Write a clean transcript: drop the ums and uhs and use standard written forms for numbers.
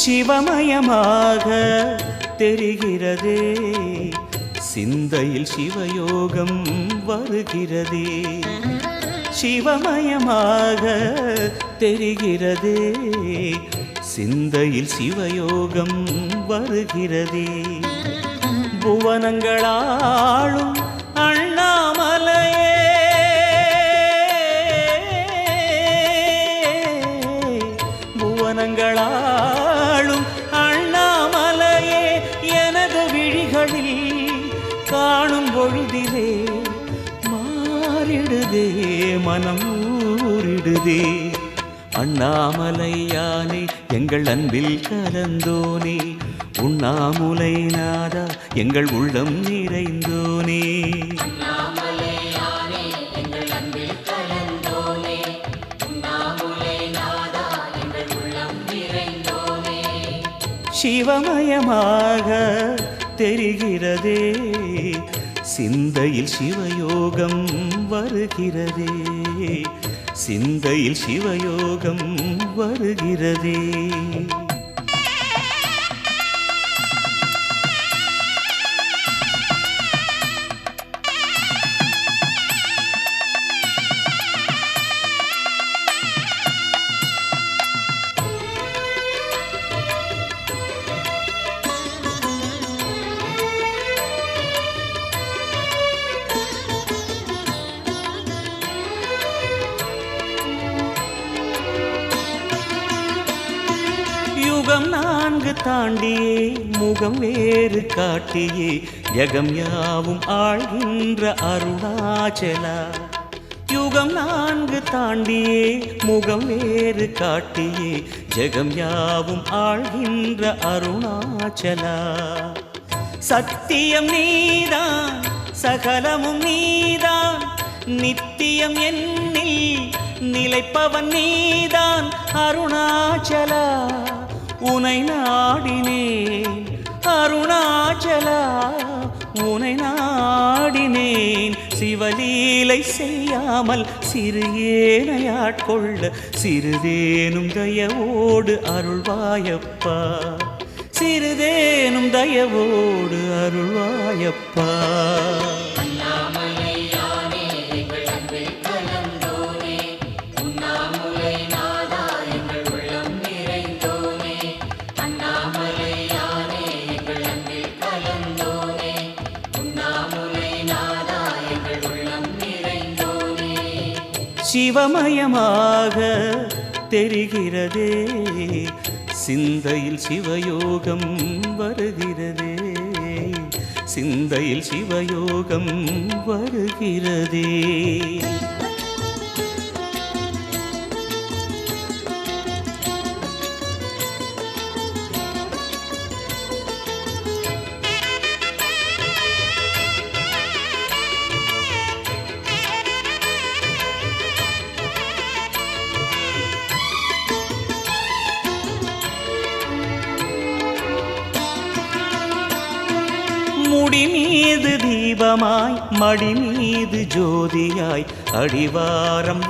சிவமயமாக தெரிகிறதே, சிந்தையில் சிவயோகம் வருகிறதே. சிவமயமாக தெரிகிறதே, சிந்தையில் சிவயோகம் வருகிறதே. புவனங்களாளும் அண்ணாமலையே, புவனங்களாளும் அண்ணாமலையே, எனது விழிகளில் காணும் பொழுதிலே மாறிடுதே, மனம் ஊறிடுதே. அண்ணாமலையானே எங்கள் அன்பில் கலந்தோனே, உண்ணாமுலை நாதா எங்கள் உள்ளம் நிறைந்தோனே. சிவமயமாக தெரிகிறதே, சிந்தையில் சிவயோகம் வருகிறதே, சிந்தையில் சிவயோகம் வருகிறதே. யுகம் 4 தாண்டியே முகம் வேறு காட்டியே, ஜகம் யாவும் ஆழ்கின்ற அருணாச்சலா. யுகம் 4 தாண்டியே முகம் வேறு காட்டியே, ஜகம் யாவும் ஆழ்கின்ற அருணாச்சலா. சத்தியம் நீதான் சகலமும் நீதான், நித்தியம் என்னில் நிலைப்பவன் நீதான் அருணாச்சலா. உனை நாடினேன் அருணாச்சலா, உனை நாடினேன். சிவலீலை செய்யாமல் சிறு ஏனையாட்கொள்ள சிறிதேனும் தயவோடு அருள்வாயப்பா, சிறிதேனும் தயவோடு அருள்வாயப்பா. சிவமயமாக தெரிகிறதே, சிந்தையில் சிவயோகம் வருகிறதே, சிந்தையில் சிவயோகம் வருகிறதே. முடி மீது தீபமாய் மடி மீது ஜோதியாய் அடிவாரம்